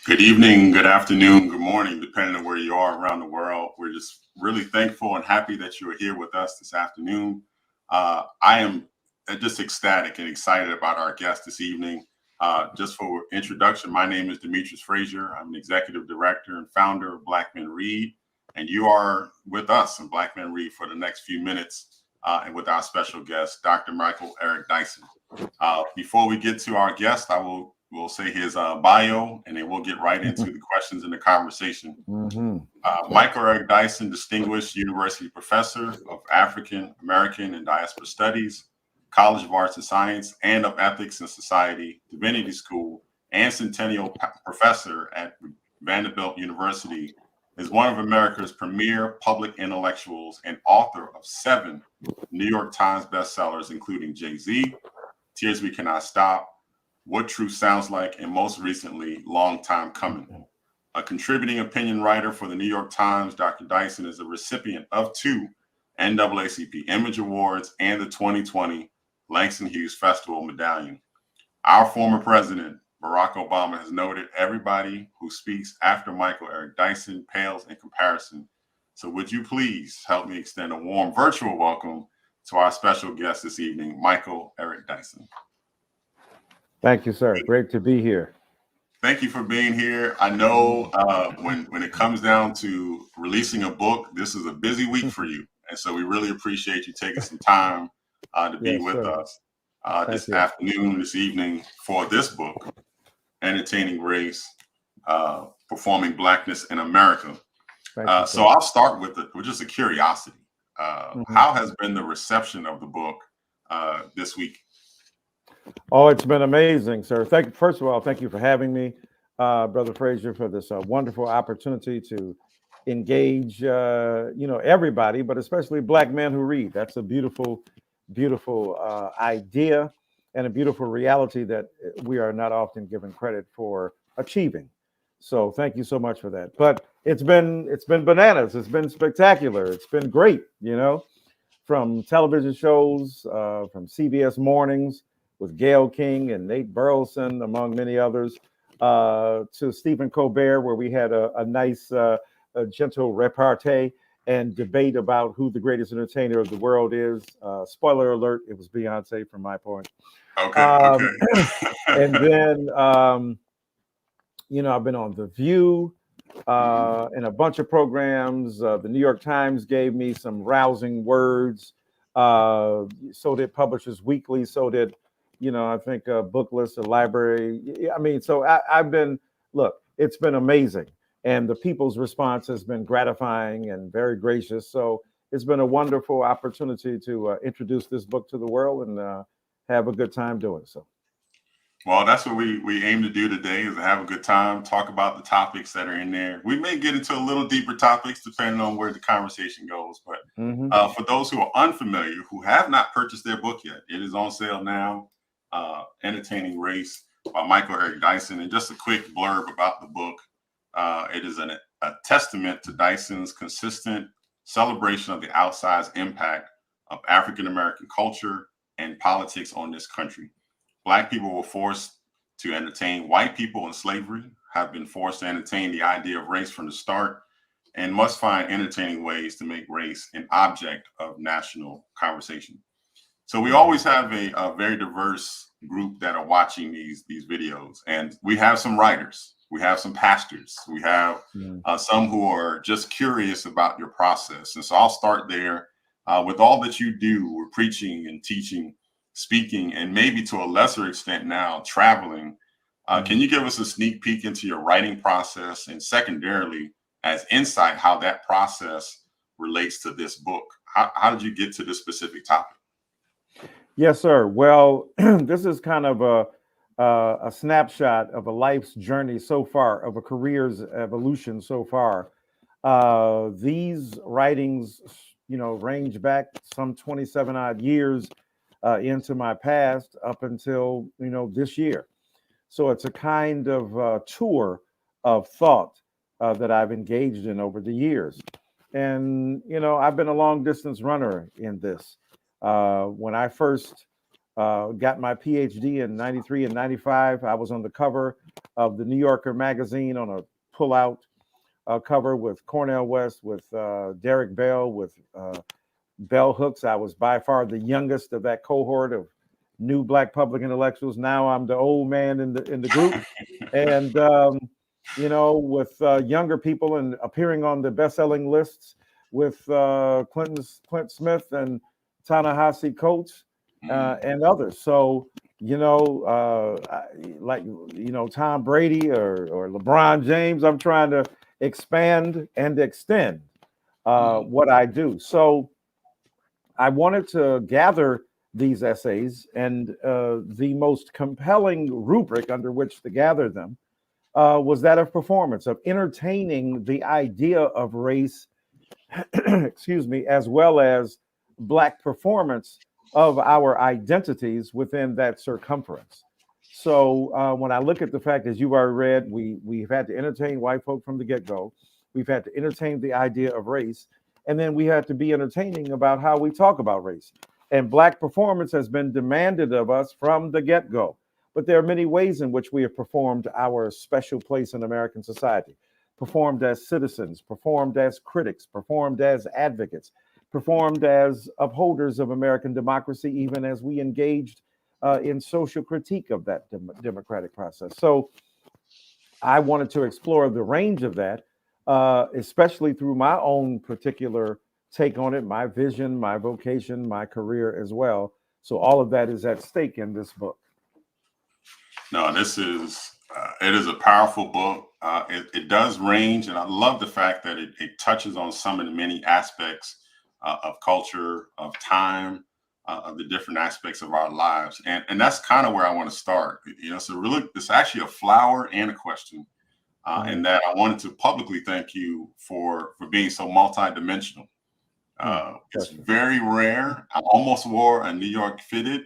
Good evening, good afternoon, good morning, depending on where you are around the world. We're just really thankful and happy that you are here with us this afternoon. I am just ecstatic and excited about our guest this evening. Just for introduction, my name is Demetrius Frazier. I'm an executive director and founder of Black Men Read, and you are with us in Black Men Read for the next few minutes and with our special guest, Dr. Michael Eric Dyson. Before we get to our guest, we'll say his bio, and then we'll get right into the questions and the conversation. Michael Eric Dyson, distinguished university professor of African American and Diaspora Studies, College of Arts and Science, and of Ethics and Society, Divinity School, and Centennial Professor at Vanderbilt University, is one of America's premier public intellectuals and author of 7 New York Times bestsellers, including Jay-Z, Tears We Cannot Stop, What Truth Sounds Like, and most recently, Long Time Coming. A contributing opinion writer for the New York Times, Dr. Dyson is a recipient of 2 NAACP Image Awards and the 2020 Langston Hughes Festival Medallion. Our former president, Barack Obama, has noted everybody who speaks after Michael Eric Dyson pales in comparison. So would you please help me extend a warm virtual welcome to our special guest this evening, Michael Eric Dyson. Thank you, sir. Great to be here. Thank you for being here. I know when it comes down to releasing a book, this is a busy week for you. And so we really appreciate you taking some time to be with us this afternoon, this evening for this book, Entertaining Race, Performing Blackness in America. So I'll start with just a curiosity. How has been the reception of the book this week? Oh, it's been amazing, sir. First of all, thank you for having me, Brother Frazier, for this wonderful opportunity to engage, everybody, but especially Black men who read. That's a beautiful, beautiful idea and a beautiful reality that we are not often given credit for achieving. So thank you so much for that. But it's been bananas. It's been spectacular. It's been great, from television shows, from CBS Mornings with Gayle King and Nate Burleson, among many others, to Stephen Colbert, where we had a nice, gentle repartee and debate about who the greatest entertainer of the world is. Spoiler alert, it was Beyonce from my point. Okay. And then, I've been on The View and a bunch of programs. The New York Times gave me some rousing words. So did Publishers Weekly. So did I think Booklist, the library. So I've been, it's been amazing. And the people's response has been gratifying and very gracious. So it's been a wonderful opportunity to introduce this book to the world and have a good time doing so. Well, that's what we aim to do today, is to have a good time, talk about the topics that are in there. We may get into a little deeper topics depending on where the conversation goes. But for those who are unfamiliar, who have not purchased their book yet, it is on sale now. Entertaining Race by Michael Eric Dyson. And just a quick blurb about the book. It is a testament to Dyson's consistent celebration of the outsized impact of African-American culture and politics on this country. Black people were forced to entertain white people in slavery, have been forced to entertain the idea of race from the start, and must find entertaining ways to make race an object of national conversation. So we always have a very diverse group that are watching these videos. And we have some writers, we have some pastors, we have some who are just curious about your process. And so I'll start there. With all that you do, we're preaching and teaching, speaking, and maybe to a lesser extent now, traveling. Can you give us a sneak peek into your writing process, and secondarily, as insight, how that process relates to this book? How did you get to this specific topic? Yes, sir. Well, this is kind of a snapshot of a life's journey so far, of a career's evolution so far. These writings, range back some 27 odd years into my past up until, this year. So it's a kind of tour of thought that I've engaged in over the years. And, I've been a long distance runner in this. When I first got my PhD in 93 and 95. I was on the cover of the New Yorker magazine on a pull-out cover with Cornel West, with Derek Bell, with bell hooks. I was by far the youngest of that cohort of new Black public intellectuals. Now I'm the old man in the group, and with younger people and appearing on the best-selling lists with Clint Smith and Ta-Nehisi Coates and others. So Tom Brady or LeBron James, I'm trying to expand and extend what I do. So I wanted to gather these essays, and the most compelling rubric under which to gather them was that of performance, of entertaining the idea of race, excuse me, as well as Black performance of our identities within that circumference. So when I look at the fact, as you've already read, we've had to entertain white folk from the get-go. We've had to entertain the idea of race. And then we had to be entertaining about how we talk about race. And Black performance has been demanded of us from the get-go. But there are many ways in which we have performed our special place in American society, performed as citizens, performed as critics, performed as advocates, performed as upholders of American democracy, even as we engaged in social critique of that democratic process. So I wanted to explore the range of that, especially through my own particular take on it, my vision, my vocation, my career as well. So all of that is at stake in this book. No, it is a powerful book. It does range, and I love the fact that it touches on some of the many aspects of culture, of time, of the different aspects of our lives. And that's kind of where I want to start. So really, it's actually a flower and a question. And that I wanted to publicly thank you for being so multidimensional. It's very rare. I almost wore a New York fitted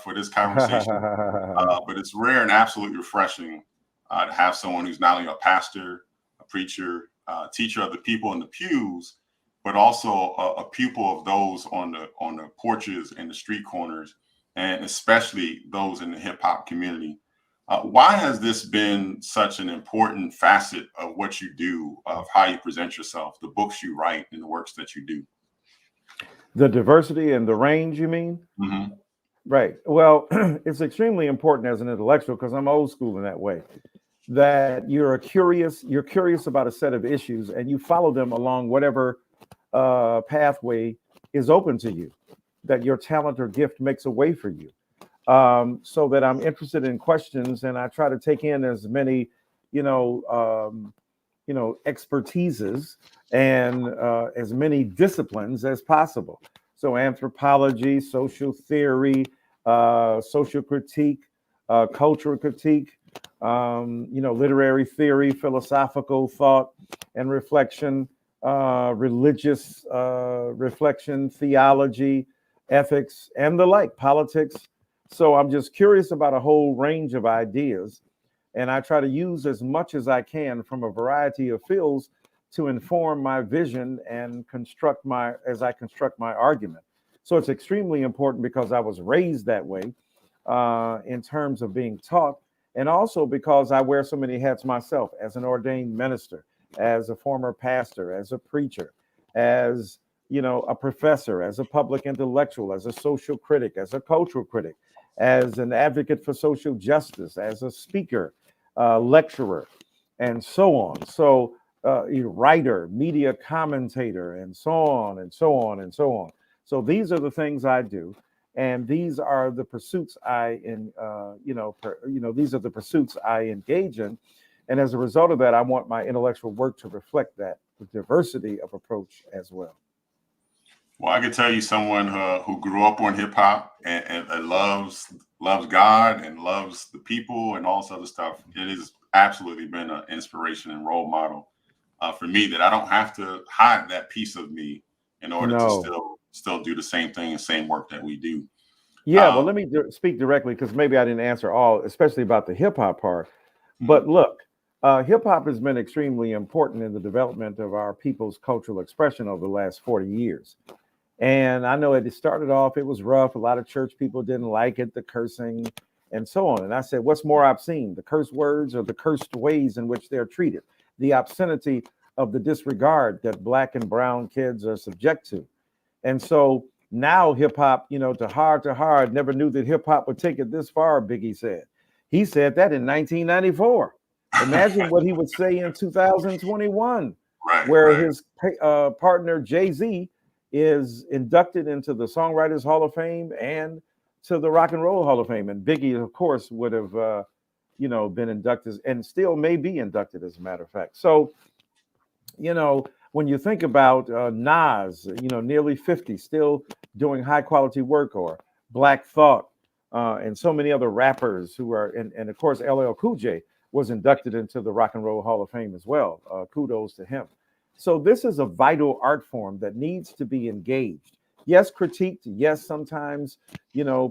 for this conversation, but it's rare and absolutely refreshing to have someone who's not only a pastor, a preacher, teacher of the people in the pews, but also a pupil of those on the porches and the street corners, and especially those in the hip hop community. Why has this been such an important facet of what you do, of how you present yourself, the books you write, and the works that you do? The diversity and the range, you mean? Mm-hmm. Right. Well, it's extremely important as an intellectual, because I'm old school in that way, that you're curious about a set of issues and you follow them along whatever pathway is open to you, that your talent or gift makes a way for you. So that I'm interested in questions, and I try to take in as many, expertises and as many disciplines as possible. So anthropology, social theory, social critique, cultural critique, literary theory, philosophical thought and reflection, religious reflection, theology, ethics, and the like, politics. So I'm just curious about a whole range of ideas, and I try to use as much as I can from a variety of fields to inform my vision and construct my argument. So it's extremely important because I was raised that way in terms of being taught, and also because I wear so many hats myself as an ordained minister, as a former pastor, as a preacher, as a professor, as a public intellectual, as a social critic, as a cultural critic, as an advocate for social justice, as a speaker, lecturer, and so on. So writer, media commentator, and so on and so on and so on. So these are the things I do, and these are the pursuits these are the pursuits I engage in. And as a result of that, I want my intellectual work to reflect that, the diversity of approach as well. Well, I can tell you, someone who grew up on hip hop and loves God and loves the people and all this other stuff. It has absolutely been an inspiration and role model for me, that I don't have to hide that piece of me in order to still do the same thing and same work that we do. Yeah, well, let me speak directly, because maybe I didn't answer all, especially about the hip hop part. But look, hip hop has been extremely important in the development of our people's cultural expression over the last 40 years. And I know it started off, it was rough. A lot of church people didn't like it, the cursing and so on. And I said, what's more obscene, the curse words or the cursed ways in which they're treated? The obscenity of the disregard that black and brown kids are subject to. And so now hip hop, to hard, never knew that hip hop would take it this far, Biggie said. He said that in 1994. Imagine what he would say in 2021, Right, where right. his partner Jay-Z is inducted into the Songwriters Hall of Fame and to the Rock and Roll Hall of Fame. And Biggie, of course, would have, been inducted and still may be inducted, as a matter of fact. So, when you think about Nas, nearly 50, still doing high quality work, or Black Thought, and so many other rappers who are, and of course, LL Cool J was inducted into the Rock and Roll Hall of Fame as well. Kudos to him. So this is a vital art form that needs to be engaged. Yes, critiqued. Yes, sometimes,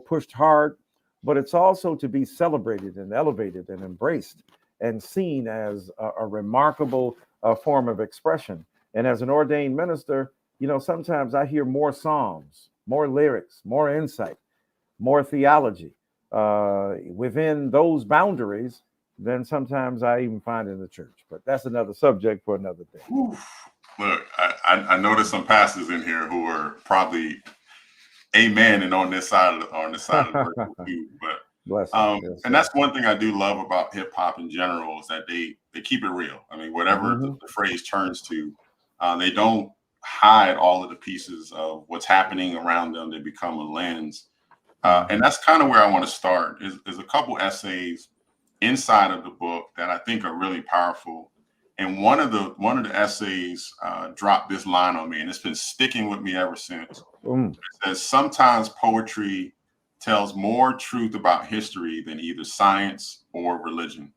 pushed hard, but it's also to be celebrated and elevated and embraced and seen as a remarkable form of expression. And as an ordained minister, sometimes I hear more psalms, more lyrics, more insight, more theology within those boundaries than sometimes I even find in the church. But that's another subject for another day. Oof. Look, I know there's some pastors in here who are probably amen and on this side of the verse too. But Bless them. Yes, and that's one thing I do love about hip hop in general, is that they keep it real. I mean, whatever the phrase turns to, they don't hide all of the pieces of what's happening around them. They become a lens. And that's kind of where I want to start, is a couple essays inside of the book that I think are really powerful. And one of the essays dropped this line on me, and it's been sticking with me ever since. It says, sometimes poetry tells more truth about history than either science or religion.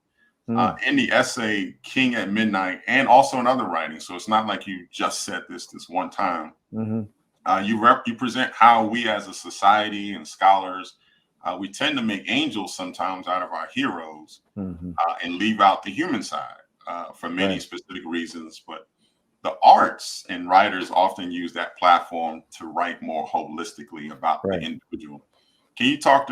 In the essay King at Midnight, and also in other writings, so it's not like you just said this one time, you present how we as a society and scholars, we tend to make angels sometimes out of our heroes, and leave out the human side for many specific reasons. But the arts and writers often use that platform to write more holistically about the individual. Can you talk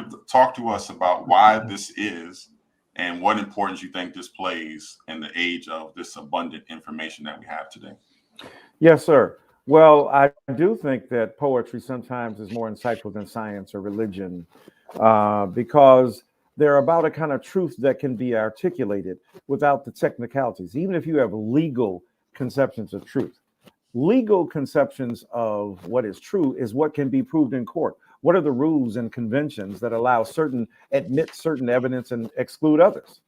to us about why this is, and what importance you think this plays in the age of this abundant information that we have today? Yes, sir. Well, I do think that poetry sometimes is more insightful than science or religion, because they're about a kind of truth that can be articulated without the technicalities. Even if you have legal conceptions of truth, legal conceptions of what is true is what can be proved in court. What are the rules and conventions that allow admit certain evidence and exclude others?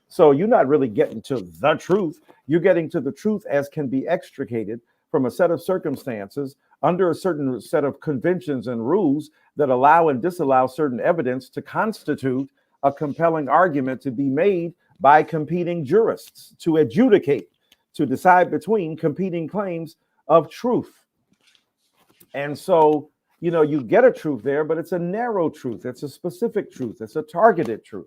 So you're not really getting to the truth. You're getting to the truth as can be extricated from a set of circumstances under a certain set of conventions and rules that allow and disallow certain evidence to constitute a compelling argument to be made by competing jurists to adjudicate, to decide between competing claims of truth. And so, you get a truth there, but it's a narrow truth. It's a specific truth. It's a targeted truth.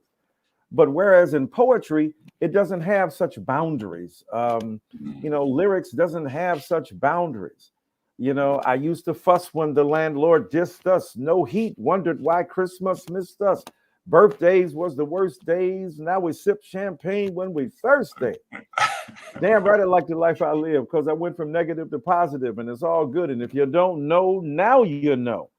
But whereas in poetry, it doesn't have such boundaries. Lyrics doesn't have such boundaries. I used to fuss when the landlord dissed us. No heat, wondered why Christmas missed us. Birthdays was the worst days. Now we sip champagne when we thirsty. Damn right, I like the life I live, because I went from negative to positive, and it's all good. And if you don't know, now you know.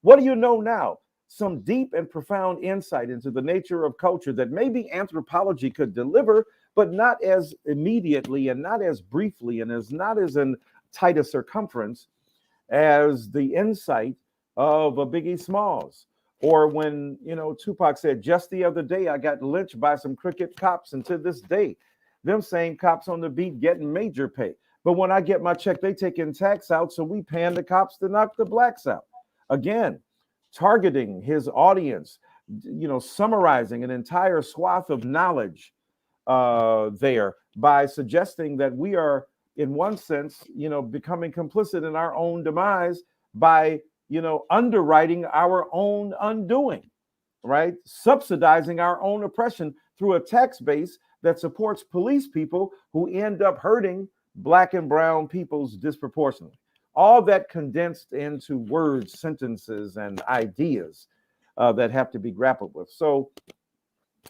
What do you know now? Some deep and profound insight into the nature of culture that maybe anthropology could deliver, but not as immediately and not as briefly and not as in tight a circumference as the insight of a Biggie Smalls. Or when, Tupac said, just the other day, I got lynched by some cricket cops, and to this day, them same cops on the beat getting major pay. But when I get my check, they taking tax out, so we paying the cops to knock the blacks out. Again, targeting his audience, summarizing an entire swath of knowledge there by suggesting that we are, in one sense, becoming complicit in our own demise by, underwriting our own undoing, right? Subsidizing our own oppression through a tax base that supports police people who end up hurting Black and brown peoples disproportionately. all that condensed into words, sentences, and ideas that have to be grappled with. So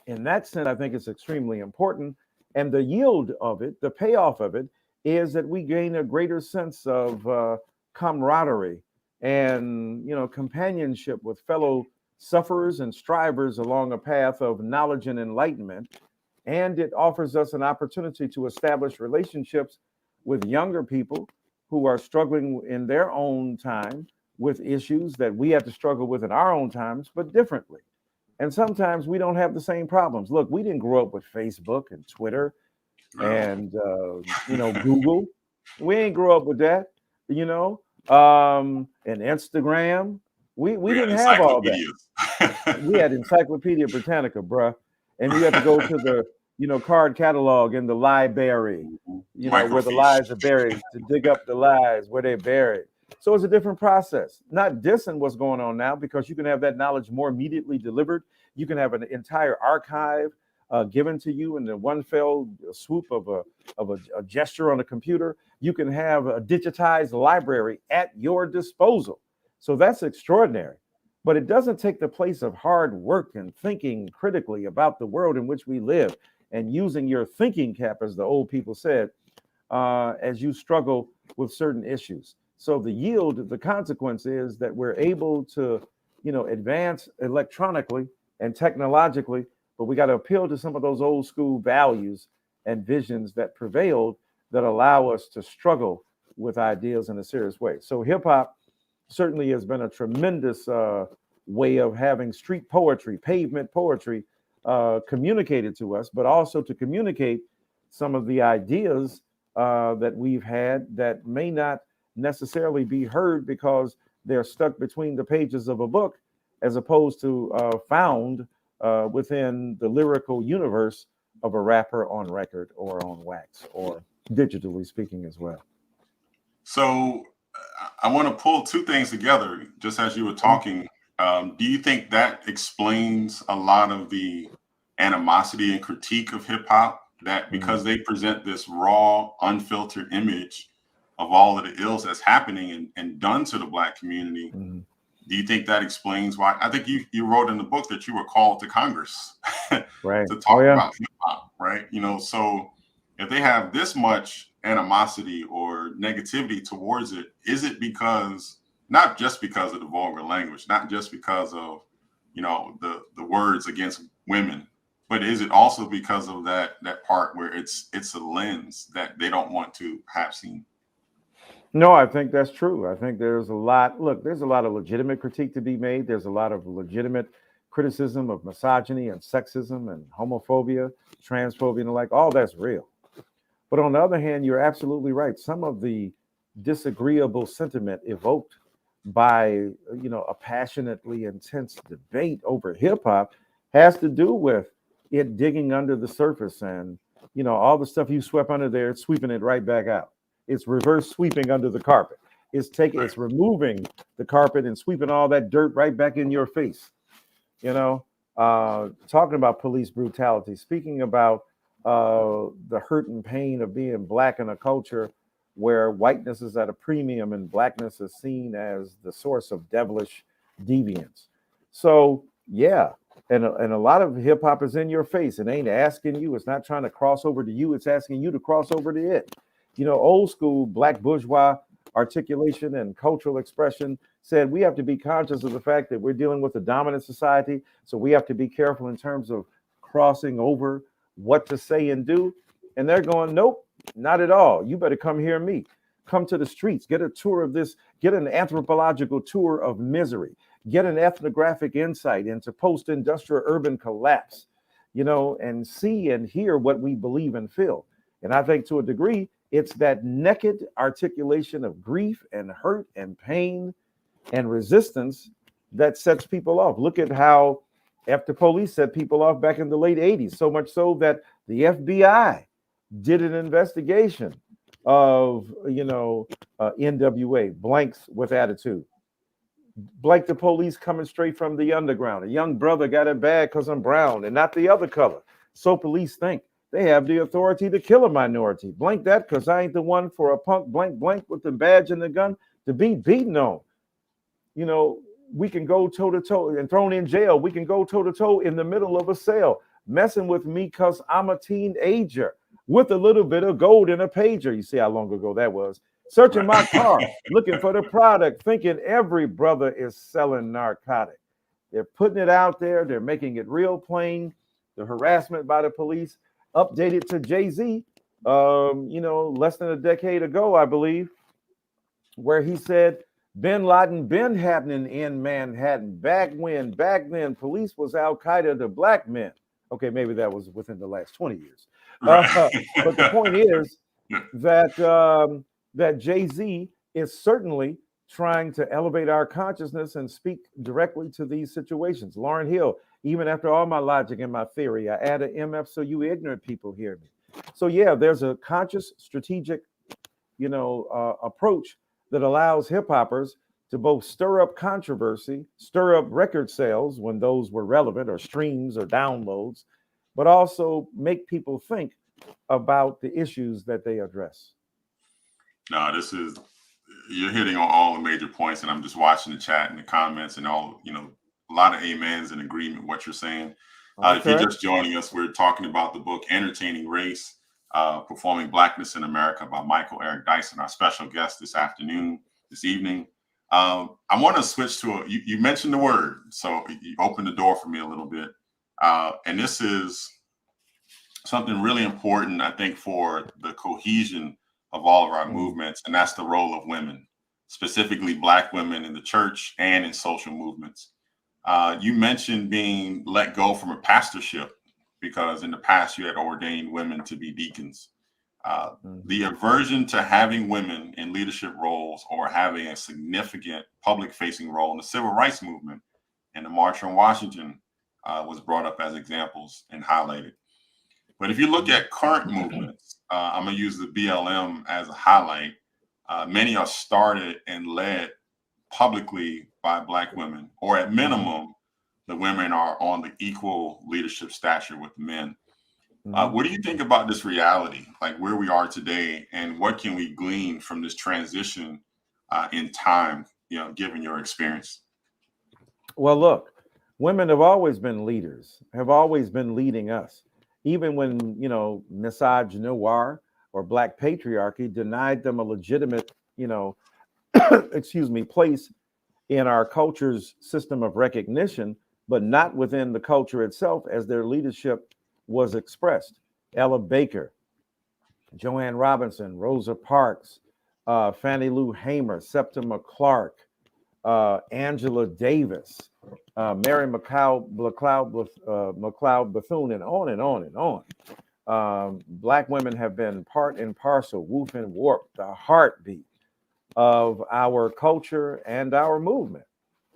in that sense, I think it's extremely important. And the yield of it, the payoff of it, is that we gain a greater sense of camaraderie and companionship with fellow sufferers and strivers along a path of knowledge and enlightenment. And it offers us an opportunity to establish relationships with younger people who are struggling in their own time with issues that we have to struggle with in our own times, but differently. And sometimes we don't have the same problems. Look, we didn't grow up with Facebook and Twitter and Google. We ain't grow up with that, and Instagram. We didn't have all that. We had Encyclopedia Britannica, bruh, and you had to go to the card catalog in the library, where the lies are buried, to dig up the lies where they're buried. So it's a different process. Not dissing what's going on now, because you can have that knowledge more immediately delivered. You can have an entire archive given to you in the one fell swoop of a gesture on a computer. You can have a digitized library at your disposal. So that's extraordinary. But it doesn't take the place of hard work and thinking critically about the world in which we live and using your thinking cap, as the old people said, as you struggle with certain issues. So the yield, the consequence is that we're able to, advance electronically and technologically, but we got to appeal to some of those old school values and visions that prevailed that allow us to struggle with ideas in a serious way. So hip hop certainly has been a tremendous way of having street poetry, pavement poetry communicated to us, but also to communicate some of the ideas that we've had that may not necessarily be heard because they're stuck between the pages of a book, as opposed to found within the lyrical universe of a rapper on record or on wax or digitally speaking as well. So I want to pull two things together just as you were talking. Do you think that explains a lot of the animosity and critique of hip hop, that because they present this raw, unfiltered image of all of the ills that's happening and done to the Black community? Do you think that explains why? I think you wrote in the book that you were called to Congress right. to talk about hip hop, right? So if they have this much animosity or negativity towards it, is it because, not just because of the vulgar language, not just because of the words against women, but is it also because of that part where it's a lens that they don't want to have seen? No, I think that's true. I think there's a lot of legitimate critique to be made. There's a lot of legitimate criticism of misogyny and sexism and homophobia, transphobia, and the like. All that's real. But on the other hand, you're absolutely right. Some of the disagreeable sentiment evoked by, a passionately intense debate over hip hop has to do with it digging under the surface and, all the stuff you swept under there, it's sweeping it right back out. It's reverse sweeping under the carpet. It's removing the carpet and sweeping all that dirt right back in your face. Talking about police brutality, speaking about the hurt and pain of being Black in a culture where whiteness is at a premium and Blackness is seen as the source of devilish deviance. So yeah, and a lot of hip hop is in your face. It ain't asking you. It's not trying to cross over to you. It's asking you to cross over to it. Old school Black bourgeois articulation and cultural expression said we have to be conscious of the fact that we're dealing with a dominant society. So we have to be careful in terms of crossing over what to say and do. And they're going, nope, not at all. You better come hear me. Come to the streets, get a tour of this, get an anthropological tour of misery, get an ethnographic insight into post-industrial urban collapse, and see and hear what we believe and feel. And I think to a degree, it's that naked articulation of grief and hurt and pain and resistance that sets people off. Look at how after police set people off back in the late 80s, so much so that the FBI did an investigation of, NWA, blanks with attitude. Blank the police coming straight from the underground. A young brother got it bad because I'm brown and not the other color. So police think they have the authority to kill a minority. Blank that because I ain't the one for a punk blank with the badge and the gun to be beaten on. You know, we can go toe to toe and thrown in jail. We can go toe to toe in the middle of a cell, messing with me because I'm a teenager with a little bit of gold in a pager. You see how long ago that was. Searching my car, looking for the product, thinking every brother is selling narcotic. They're putting it out there. They're making it real plain. The harassment by the police, updated to Jay-Z, less than a decade ago, I believe, where he said, Bin Laden been happening in Manhattan. Back then, police was Al Qaeda to black men. Okay, maybe that was within the last 20 years. But the point is that Jay-Z is certainly trying to elevate our consciousness and speak directly to these situations. Lauryn Hill, even after all my logic and my theory, I add an MF so you ignorant people hear me. So yeah, there's a conscious, strategic, approach that allows hip hoppers to both stir up controversy, stir up record sales when those were relevant, or streams or downloads, but also make people think about the issues that they address. No, you're hitting on all the major points, and I'm just watching the chat and the comments and all, a lot of amens and agreement with what you're saying. Okay. If you're just joining us, we're talking about the book Entertaining Race, Performing Blackness in America by Michael Eric Dyson, our special guest this evening. I want to switch to you mentioned the word, so you opened the door for me a little bit. And this is something really important, I think, for the cohesion of all of our movements, and that's the role of women, specifically Black women in the church and in social movements. You mentioned being let go from a pastorship because in the past you had ordained women to be deacons. The aversion to having women in leadership roles or having a significant public-facing role in the civil rights movement and the March on Washington was brought up as examples and highlighted. But if you look at current movements, I'm going to use the BLM as a highlight. Many are started and led publicly by Black women, or at minimum, the women are on the equal leadership stature with the men. What do you think about this reality, like where we are today, and what can we glean from this transition in time, given your experience? Well, look, women have always been leaders, have always been leading us. Even when, misogynoir or Black patriarchy denied them a legitimate, place in our culture's system of recognition, but not within the culture itself as their leadership was expressed. Ella Baker, Joanne Robinson, Rosa Parks, Fannie Lou Hamer, Septima Clark, Angela Davis, Mary McLeod Bethune, and on and on and on. Black women have been part and parcel, woof and warp, the heartbeat of our culture and our movement.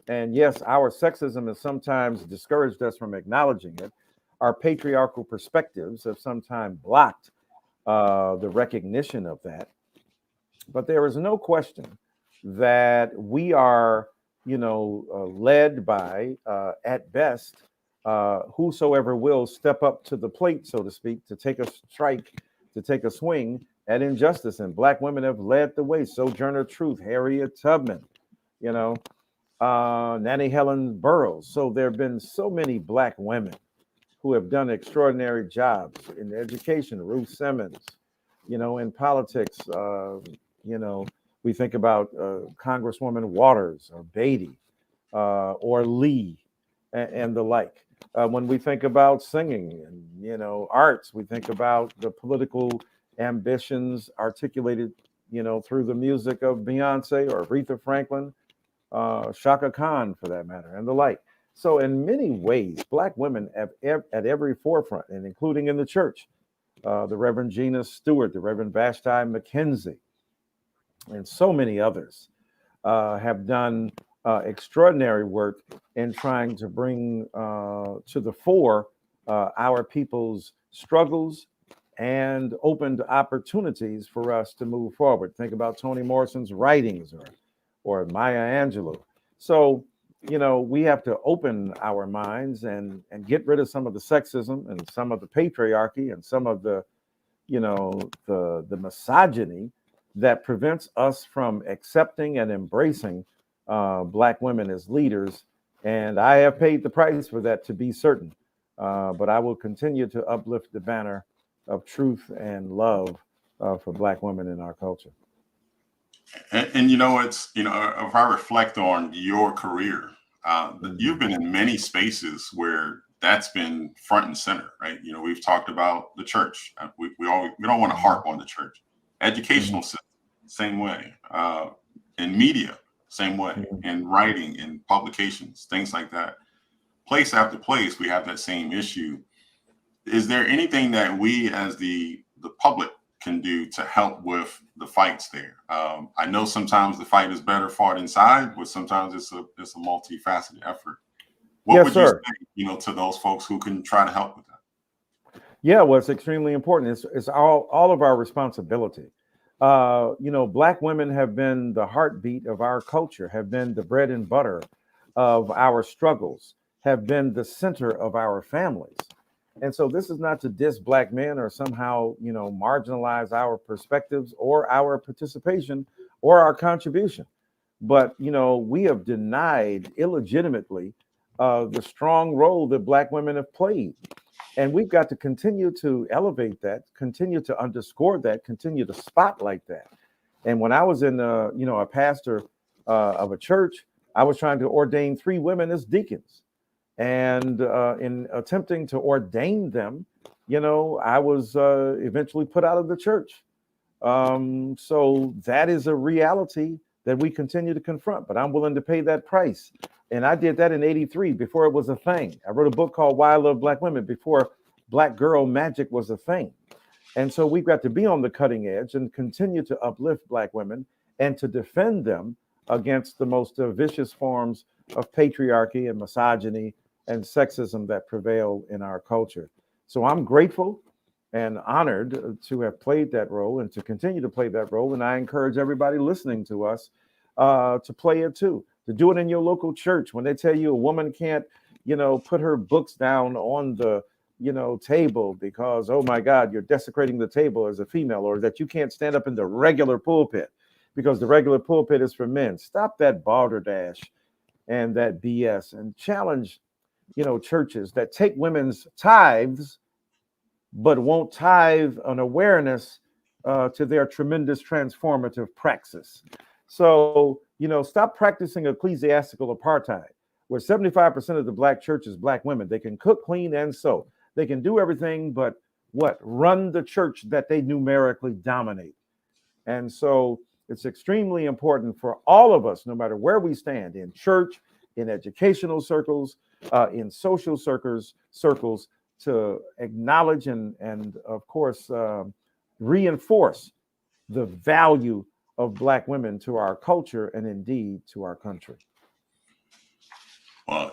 And yes, our sexism has sometimes discouraged us from acknowledging it. Our patriarchal perspectives have sometimes blocked the recognition of that. But there is no question that we are, led by, at best, whosoever will step up to the plate, so to speak, to take a strike, to take a swing at injustice. And Black women have led the way. Sojourner Truth, Harriet Tubman, Nannie Helen Burroughs. So there have been so many Black women who have done extraordinary jobs in education. Ruth Simmons, in politics, we think about Congresswoman Waters or Beatty or Lee and the like. When we think about singing and, arts, we think about the political ambitions articulated, through the music of Beyonce or Aretha Franklin, Shaka Khan for that matter, and the like. So in many ways, Black women have at every forefront, and including in the church, the Reverend Gina Stewart, the Reverend Vashti McKenzie, and so many others have done extraordinary work in trying to bring to the fore our people's struggles and opened opportunities for us to move forward. Think about Toni Morrison's writings or Maya Angelou. So, we have to open our minds and get rid of some of the sexism and some of the patriarchy and some of the, the misogyny that prevents us from accepting and embracing Black women as leaders. And I have paid the price for that, to be certain. But I will continue to uplift the banner of truth and love for Black women in our culture. And it's, if I reflect on your career, you've been in many spaces where that's been front and center, right? We've talked about the church. We don't want to harp on the church. Educational system, same way. In media, same way. In writing, in publications, things like that. Place after place, we have that same issue. Is there anything that we as the public can do to help with the fights there? I know sometimes the fight is better fought inside, but sometimes it's a multifaceted effort. What would you say, to those folks who can try to help with that? Yeah, well, it's extremely important. It's all of our responsibility. Black women have been the heartbeat of our culture, have been the bread and butter of our struggles, have been the center of our families. And so this is not to diss Black men or somehow, marginalize our perspectives or our participation or our contribution. But, we have denied illegitimately the strong role that Black women have played. And we've got to continue to elevate that, continue to underscore that, continue to spotlight that. And when I was a pastor of a church, I was trying to ordain 3 women as deacons. And in attempting to ordain them, I was eventually put out of the church. So that is a reality that we continue to confront, but I'm willing to pay that price. And I did that in '83 before it was a thing. I wrote a book called Why I Love Black Women before Black girl magic was a thing. And so we've got to be on the cutting edge and continue to uplift Black women and to defend them against the most vicious forms of patriarchy and misogyny and sexism that prevail in our culture. So I'm grateful and honored to have played that role and to continue to play that role. And I encourage everybody listening to us to play it too, to do it in your local church. When they tell you a woman can't, put her books down on the, table because, oh my God, you're desecrating the table as a female, or that you can't stand up in the regular pulpit because the regular pulpit is for men. Stop that balderdash and that BS and challenge, churches that take women's tithes but won't tithe an awareness to their tremendous transformative praxis. So, stop practicing ecclesiastical apartheid, where 75% of the Black church is Black women. They can cook, clean, and sew. They can do everything but run the church that they numerically dominate. And so it's extremely important for all of us, no matter where we stand, in church, in educational circles, in social circles, to acknowledge and of course, reinforce the value of Black women to our culture and indeed to our country. Well,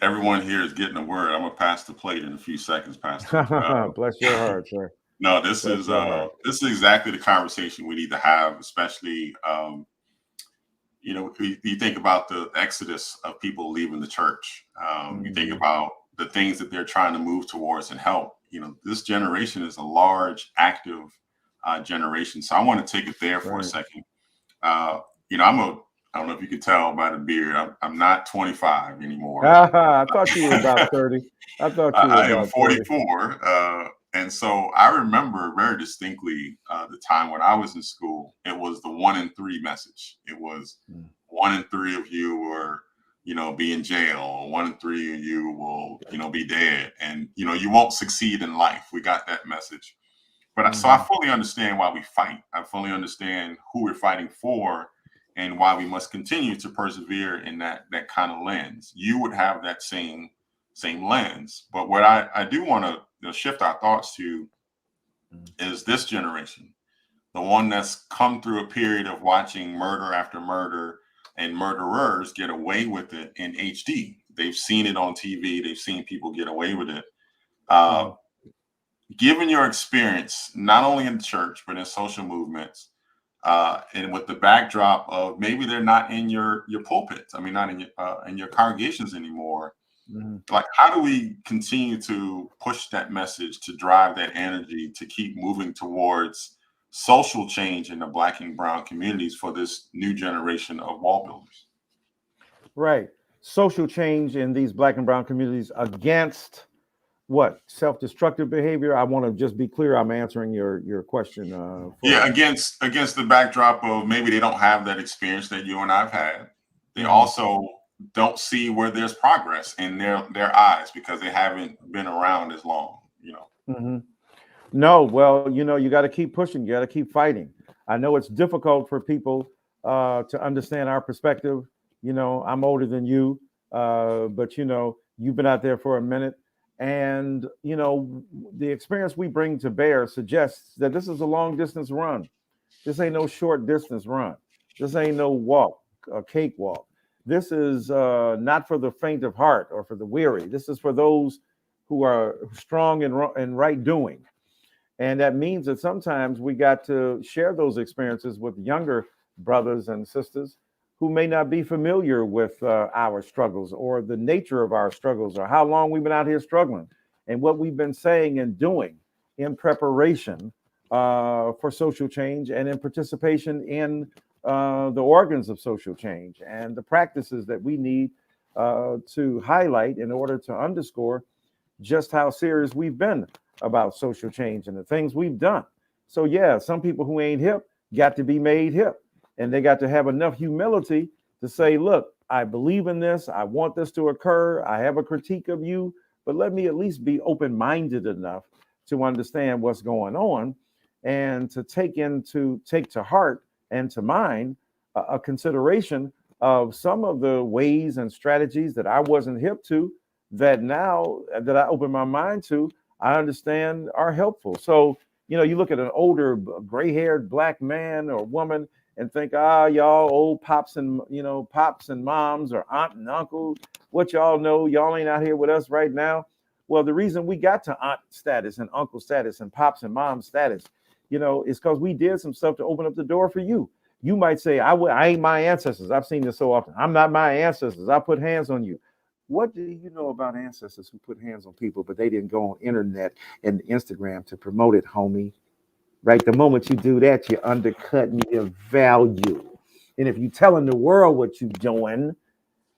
everyone here is getting a word. I'm gonna pass the plate in a few seconds, Pastor. Bless your heart, sir. No, this is exactly the conversation we need to have, especially you think about the exodus of people leaving the church. You think about the things that they're trying to move towards and help. This generation is a large, active generation. So I want to take it there for a second. I don't know if you could tell by the beard, I'm not 25 anymore. I thought you were about 30. I thought you were I about am 44. And so I remember very distinctly the time when I was in school. It was the 1 in 3 message. It was 1 in 3 of you will, be in jail, or 1 in 3 of you will, be dead, and you won't succeed in life. We got that message. But so I fully understand why we fight. I fully understand who we're fighting for and why we must continue to persevere in that kind of lens. You would have that same lens. But what I do want to shift our thoughts to is this generation, the one that's come through a period of watching murder after murder and murderers get away with it in HD. They've seen it on TV. They've seen people get away with it. Given your experience, not only in church, but in social movements, and with the backdrop of maybe they're not in your pulpits, not in your congregations anymore. Like, how do we continue to push that message, to drive that energy, to keep moving towards social change in the Black and brown communities for this new generation of wall builders? Right. Social change in these Black and brown communities against what? Self-destructive behavior. I want to just be clear. I'm answering your question. Yeah, against the backdrop of maybe they don't have that experience that you and I've had. They Mhm. also don't see where there's progress in their eyes because they haven't been around as long, you know. Mhm. No, well, you got to keep pushing. You got to keep fighting. I know it's difficult for people to understand our perspective. I'm older than you, but you've been out there for a minute, and the experience we bring to bear suggests that this is a long distance run. This ain't no short distance run. This ain't no walk, a cakewalk. This is not for the faint of heart or for the weary. This is for those who are strong in right doing. And that means that sometimes we got to share those experiences with younger brothers and sisters who may not be familiar with our struggles or the nature of our struggles or how long we've been out here struggling and what we've been saying and doing in preparation for social change and in participation in the organs of social change and the practices that we need to highlight in order to underscore just how serious we've been about social change and the things we've done. So yeah, some people who ain't hip got to be made hip, and they got to have enough humility to say, look, I believe in this. I want this to occur. I have a critique of you, but let me at least be open-minded enough to understand what's going on and to take to heart and to mind a consideration of some of the ways and strategies that I wasn't hip to that now that I open my mind to, I understand are helpful. So, you look at an older gray-haired Black man or woman and think, y'all old pops and, pops and moms or aunt and uncle, what y'all know, y'all ain't out here with us right now. Well, the reason we got to aunt status and uncle status and pops and mom status, is because we did some stuff to open up the door for you. You might say, I ain't my ancestors. I've seen this so often. I'm not my ancestors. I put hands on you. What do you know about ancestors who put hands on people, but they didn't go on internet and Instagram to promote it, homie? Right? The moment you do that, you're undercutting your value. And if you're telling the world what you're doing,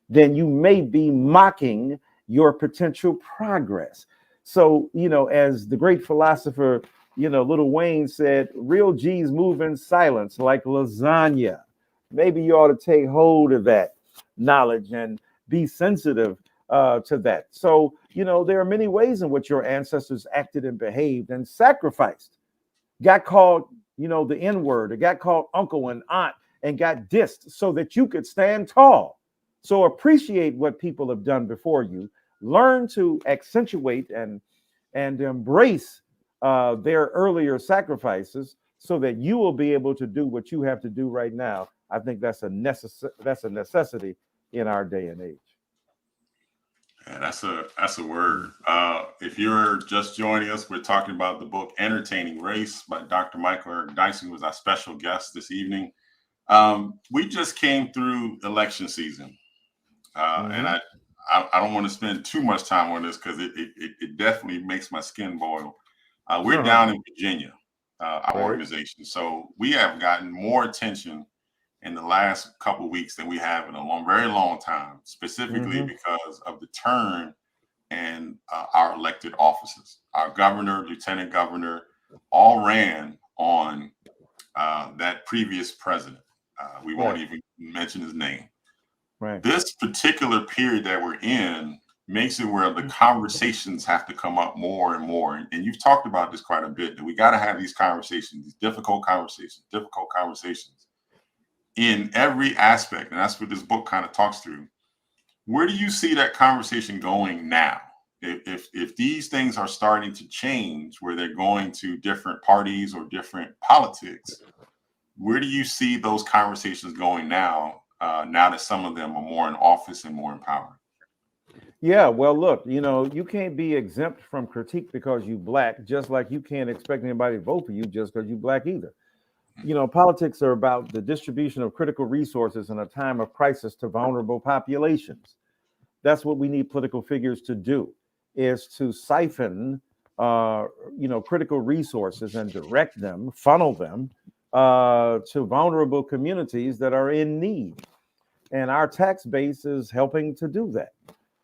then you may be mocking your potential progress. So, as the great philosopher, Lil Wayne said, real G's move in silence like lasagna. Maybe you ought to take hold of that knowledge and be sensitive to that. So, there are many ways in which your ancestors acted and behaved and sacrificed, got called, the N word, or got called uncle and aunt and got dissed so that you could stand tall. So appreciate what people have done before you. Learn to accentuate and embrace their earlier sacrifices so that you will be able to do what you have to do right now. I think that's a necessity in our day and age. Yeah, that's a word. If you're just joining us, we're talking about the book "Entertaining Race" by Dr. Michael Eric Dyson, who was our special guest this evening. We just came through election season, and I don't want to spend too much time on this because it definitely makes my skin boil. We're down in Virginia, our organization, so we have gotten more attention in the last couple of weeks than we have in a very long time, specifically because of the turn and our elected offices. Our governor, lieutenant governor, all ran on that previous president. We won't even mention his name. Right. This particular period that we're in makes it where the conversations have to come up more and more. And you've talked about this quite a bit, that we got to have these conversations, these difficult conversations in every aspect. And that's what this book kind of talks through. Where do you see that conversation going now? If these things are starting to change, where they're going to different parties or different politics, where do you see those conversations going now, now that some of them are more in office and more in power? Yeah, well, look, you can't be exempt from critique because you Black, just like you can't expect anybody to vote for you just because you Black either. Politics are about the distribution of critical resources in a time of crisis to vulnerable populations. That's what we need political figures to do, is to siphon critical resources and direct them, funnel them to vulnerable communities that are in need. And our tax base is helping to do that.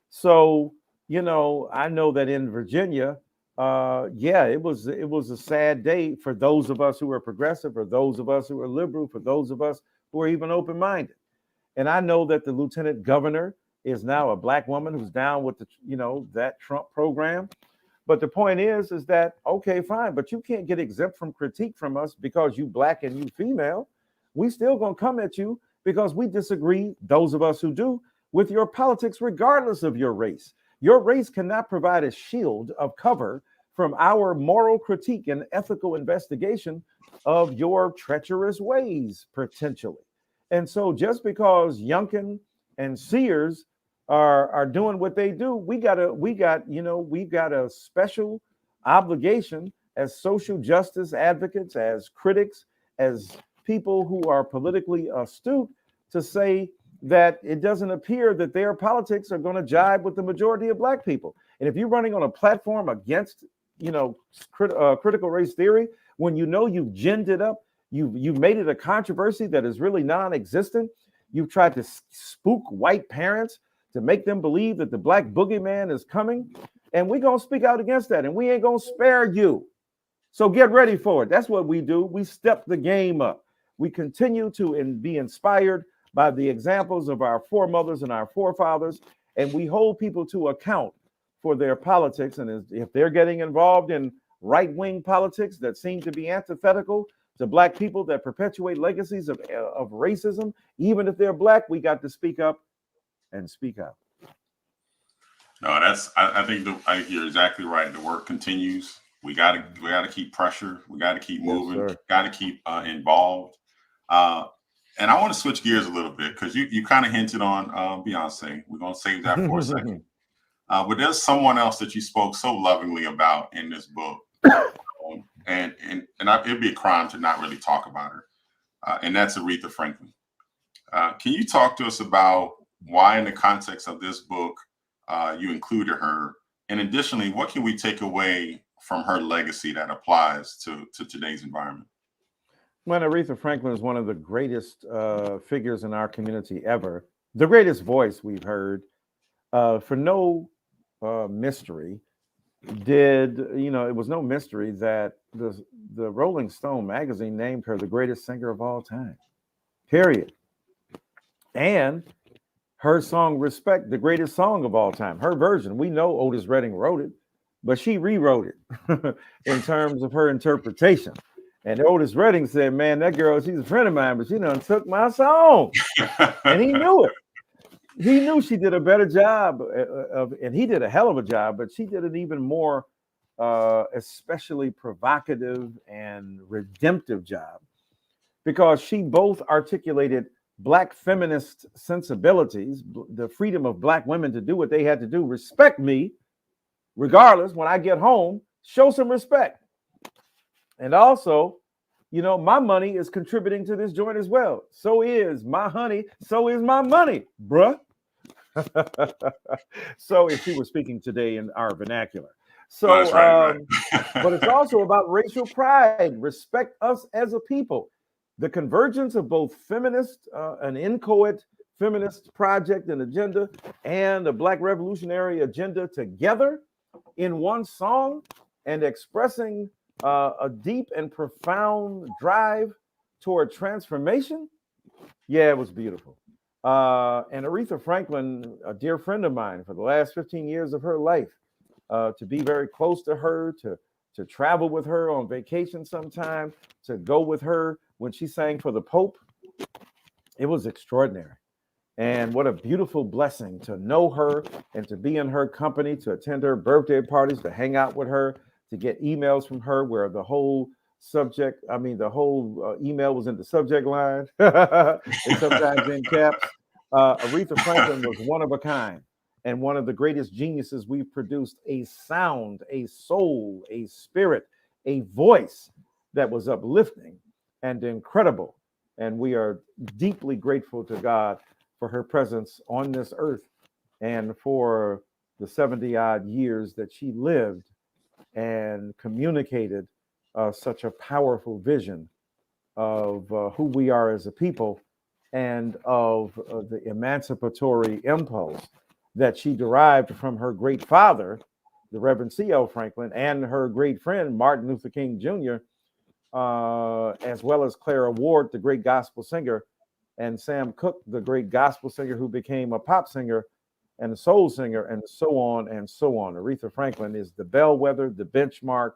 So, I know that in Virginia, it was a sad day for those of us who are progressive, for those of us who are liberal, for those of us who are even open-minded. And I know that the lieutenant governor is now a black woman who's down with that Trump program. But the point is that, okay, fine, but you can't get exempt from critique from us because you black and you female. We still gonna come at you because we disagree, those of us who do, with your politics, regardless of your race. Your race cannot provide a shield of cover from our moral critique and ethical investigation of your treacherous ways, potentially. And so just because Youngkin and Sears are doing what they do, we've got a special obligation as social justice advocates, as critics, as people who are politically astute, to say that it doesn't appear that their politics are going to jibe with the majority of black people. And if you're running on a platform against, critical race theory, when you've ginned it up, you've made it a controversy that is really non-existent. You've tried to spook white parents to make them believe that the black boogeyman is coming. And we're going to speak out against that. And we ain't going to spare you. So get ready for it. That's what we do. We step the game up. We continue to be inspired by the examples of our foremothers and our forefathers. And we hold people to account for their politics. And if they're getting involved in right-wing politics that seem to be antithetical to black people, that perpetuate legacies of racism, even if they're black, we got to speak up and speak out. No, I think you're exactly right. The work continues. We gotta keep pressure. We gotta keep moving. Yes, gotta keep involved. And I want to switch gears a little bit because you kind of hinted on Beyonce. We're gonna save that for a second. But there's someone else that you spoke so lovingly about in this book, and it'd be a crime to not really talk about her, and that's Aretha Franklin. Can you talk to us about why, in the context of this book, you included her, and additionally, what can we take away from her legacy that applies to today's environment? Well, Aretha Franklin is one of the greatest figures in our community ever, the greatest voice we've heard. For no mystery, it was no mystery that the Rolling Stone magazine named her the greatest singer of all time, period. And her song Respect, the greatest song of all time, her version. We know Otis Redding wrote it, but she rewrote it in terms of her interpretation. And Otis Redding said, man, that girl, she's a friend of mine, but she done took my song. And he knew it. He knew she did a better job and he did a hell of a job, but she did an even more especially provocative and redemptive job, because she both articulated Black feminist sensibilities, the freedom of Black women to do what they had to do, respect me, regardless, when I get home, show some respect. And also, my money is contributing to this joint as well. So is my honey, so is my money, bruh. So if she was speaking today in our vernacular. So, right. But it's also about racial pride, respect us as a people. The convergence of both feminist, an inchoate feminist project and agenda, and a Black revolutionary agenda together in one song, and expressing a deep and profound drive toward transformation. Yeah, it was beautiful. And Aretha Franklin, a dear friend of mine for the last 15 years of her life, to be very close to her, to travel with her on vacation sometime, to go with her when she sang for the Pope. It was extraordinary. And what a beautiful blessing to know her and to be in her company, to attend her birthday parties, to hang out with her, to get emails from her where the whole email was in the subject line and sometimes in caps. Aretha Franklin was one of a kind and one of the greatest geniuses we've produced. A sound, a soul, a spirit, a voice that was uplifting and incredible. And we are deeply grateful to God for her presence on this earth and for the 70 odd years that she lived and communicated such a powerful vision of who we are as a people and of the emancipatory impulse that she derived from her great father, the Reverend C.L. Franklin, and her great friend, Martin Luther King Jr., as well as Clara Ward, the great gospel singer, and Sam Cooke, the great gospel singer who became a pop singer and a soul singer, and so on and so on. Aretha Franklin is the bellwether, the benchmark,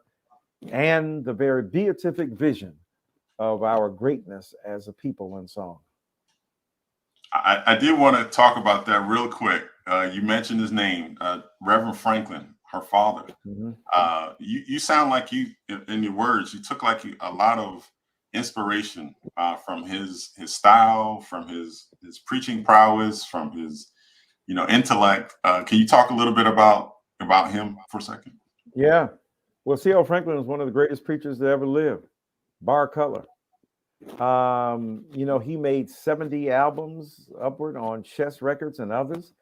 and the very beatific vision of our greatness as a people in song. I did want to talk about that real quick. You mentioned his name, Reverend Franklin, her father. Mhm. You sound like you, in your words, you took like a lot of inspiration from his style, from his preaching prowess, from his intellect. Can you talk a little bit about him for a second? Yeah. Well, C.L. Franklin is one of the greatest preachers that ever lived, bar color. He made 70 albums upward on Chess Records and others,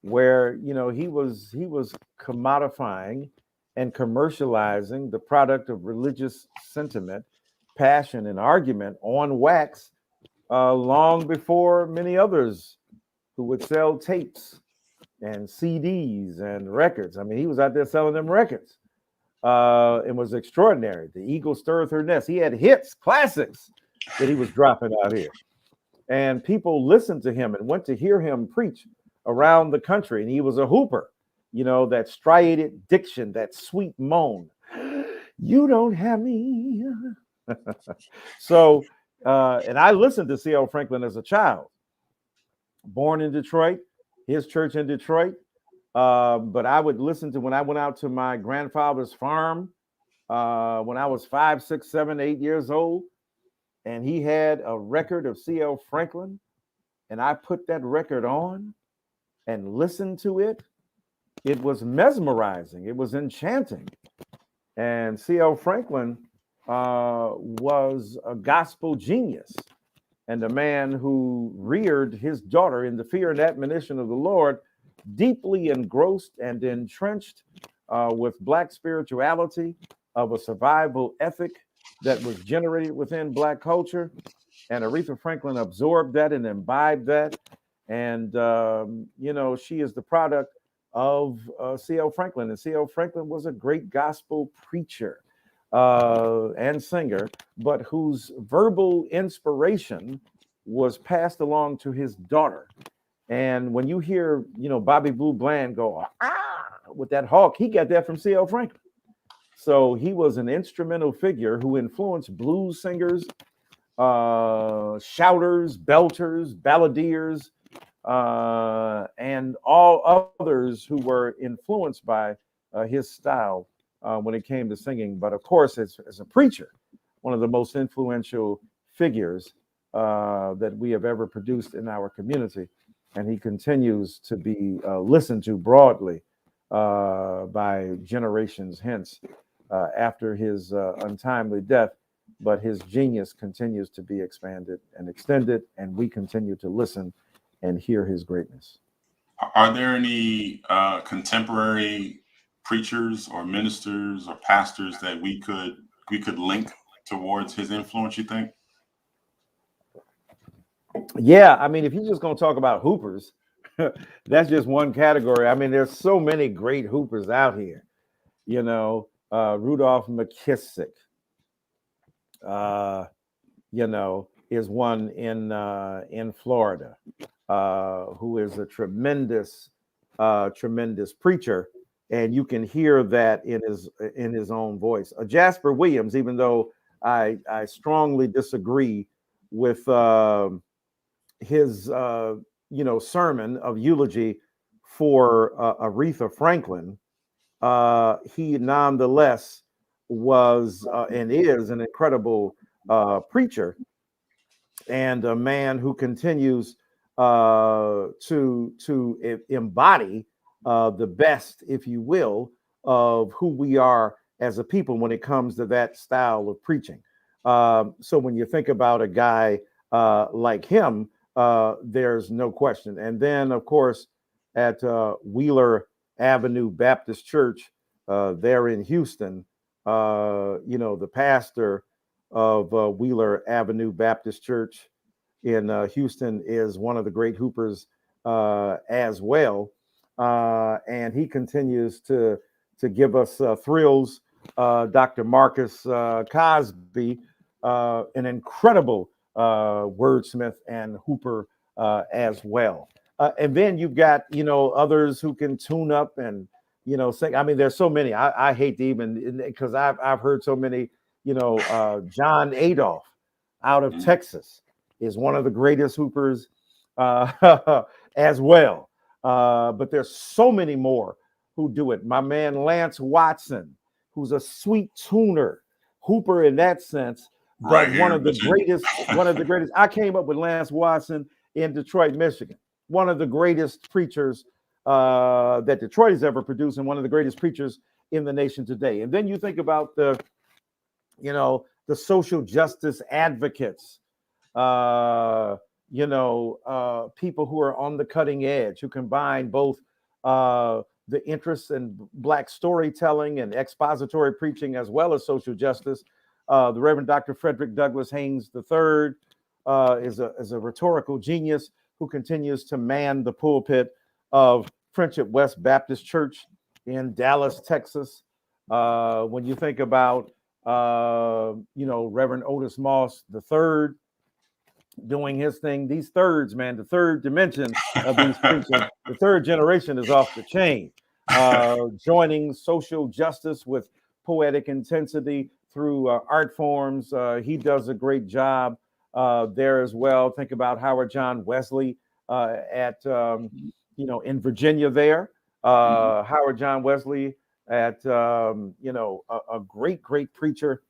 where he was commodifying and commercializing the product of religious sentiment, passion, and argument on wax long before many others who would sell tapes and CDs and records. I mean, he was out there selling them records. It was extraordinary. The eagle stirreth her nest. He had hits, classics that he was dropping out here. And people listened to him and went to hear him preach around the country. And he was a hooper, that striated diction, that sweet moan. You don't have me. So, and I listened to C.L. Franklin as a child, born in Detroit, his church in Detroit. But I would listen to when I went out to my grandfather's farm when I was 5, 6, 7, 8 years old, and he had a record of C.L. Franklin, and I put that record on and listened to it. It was mesmerizing. It was enchanting. And C.L. Franklin was a gospel genius and a man who reared his daughter in the fear and admonition of the Lord, deeply engrossed and entrenched with Black spirituality, of a survival ethic that was generated within Black culture. And Aretha Franklin absorbed that and imbibed that. And, she is the product of C.L. Franklin. And C.L. Franklin was a great gospel preacher and singer, but whose verbal inspiration was passed along to his daughter. And when you hear, Bobby Blue Bland go, with that hawk, he got that from C.L. Franklin. So he was an instrumental figure who influenced blues singers, shouters, belters, balladeers, and all others who were influenced by his style when it came to singing. But of course, as a preacher, one of the most influential figures that we have ever produced in our community. And he continues to be listened to broadly by generations hence after his untimely death. But his genius continues to be expanded and extended, and we continue to listen and hear his greatness. Are there any contemporary preachers or ministers or pastors that we could link towards his influence, you think? Yeah, I mean, if you're just going to talk about hoopers, that's just one category. I mean, there's so many great hoopers out here. Rudolph McKissick, is one in Florida, who is a tremendous preacher, and you can hear that in his own voice. Jasper Williams, even though I strongly disagree with his sermon of eulogy for Aretha Franklin, he nonetheless was and is an incredible preacher and a man who continues to embody the best, if you will, of who we are as a people when it comes to that style of preaching. So when you think about a guy like him, there's no question. And then, of course, at Wheeler Avenue Baptist Church there in Houston. The pastor of Wheeler Avenue Baptist Church in Houston is one of the great hoopers as well, and he continues to give us thrills. Dr. Marcus Cosby, an incredible wordsmith and hooper as well. And then you've got others who can tune up and sing. I mean, there's so many. I hate to even, because I've heard so many. John Adolph out of Texas is one of the greatest hoopers as well. But there's so many more who do it. My man Lance Watson, who's a sweet tuner, hooper in that sense, but Right here in Virginia. one of the greatest. I came up with Lance Watson in Detroit, Michigan, one of the greatest preachers that Detroit has ever produced, and one of the greatest preachers in the nation today. And then you think about the social justice advocates, people who are on the cutting edge, who combine both the interest in Black storytelling and expository preaching, as well as social justice. The Reverend Dr. Frederick Douglass Haynes III is a rhetorical genius who continues to man the pulpit of Friendship West Baptist Church in Dallas, Texas. When you think about, Reverend Otis Moss III doing his thing, these thirds, man, the third dimension of these preachers, the third generation is off the chain. Joining social justice with poetic intensity through art forms. He does a great job there as well. Think about Howard John Wesley in Virginia there. Howard John Wesley a great preacher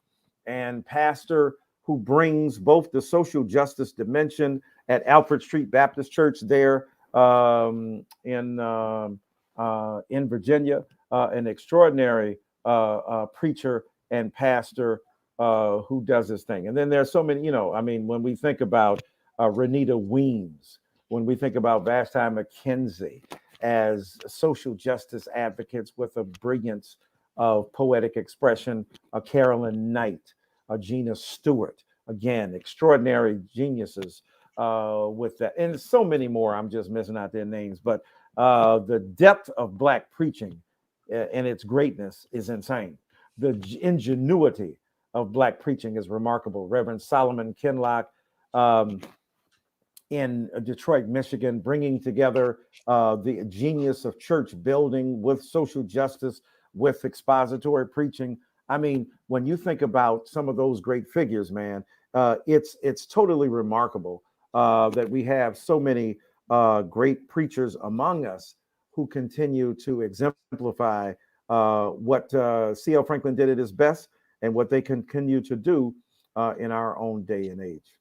and pastor who brings both the social justice dimension at Alfred Street Baptist Church there in Virginia, an extraordinary preacher and pastor who does his thing. And then there's so many, when we think about Renita Weems, when we think about Vashti McKenzie as social justice advocates with a brilliance of poetic expression, Carolyn Knight, Gina Stewart, again, extraordinary geniuses with that. And so many more, I'm just missing out their names. But the depth of Black preaching and its greatness is insane. The ingenuity of Black preaching is remarkable. Reverend Solomon Kinlock in Detroit, Michigan, bringing together the genius of church building with social justice, with expository preaching. I mean, when you think about some of those great figures, man, it's totally remarkable that we have so many great preachers among us who continue to exemplify what C.L. Franklin did at his best and what they continue to do in our own day and age.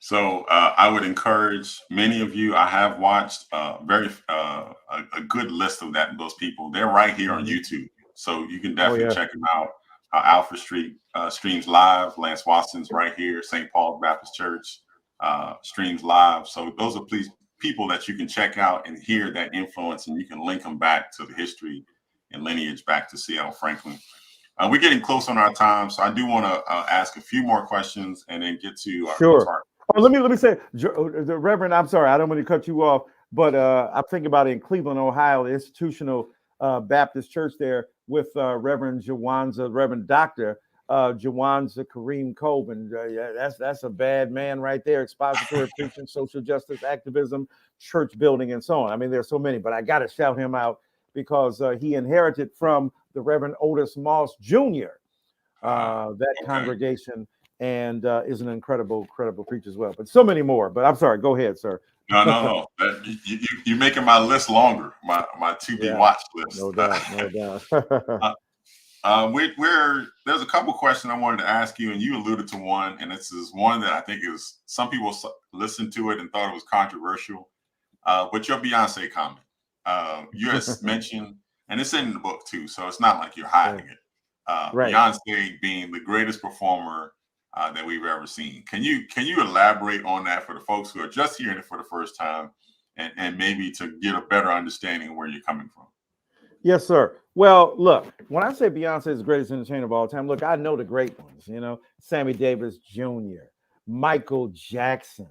So I would encourage many of you. I have watched a good list of those people. They're right here on YouTube, so you can definitely check them out. Alfred Street streams live. Lance Watson's right here. St. Paul's Baptist Church streams live. So those are people that you can check out and hear that influence, and you can link them back to the history and lineage back to C.L. Franklin. We're getting close on our time, so I do want to ask a few more questions and then get to our Oh, let me say, the Reverend, I'm sorry, I don't want to cut you off, but I'm thinking about it in Cleveland, Ohio, the Institutional Baptist Church there with Reverend Dr. Jawanza Kareem Coben. That's a bad man right there. Expository preaching, social justice, activism, church building, and so on. I mean, there's so many, but I got to shout him out because he inherited from the Reverend Otis Moss Jr. Congregation. And is an incredible preacher as well. But so many more. But I'm sorry. Go ahead, sir. No. You're making my list longer. My to-be watch list. No doubt. There's a couple questions I wanted to ask you, and you alluded to one, and this is one that I think is some people listened to it and thought it was controversial. But your Beyonce comment, you just mentioned, and it's in the book too, so it's not like you're hiding it. Beyonce being the greatest performer that we've ever seen. Can you elaborate on that for the folks who are just hearing it for the first time, and maybe to get a better understanding of where you're coming from? Yes, sir. Well, look, when I say Beyonce is the greatest entertainer of all time, look, I know the great ones, Sammy Davis Jr., Michael Jackson.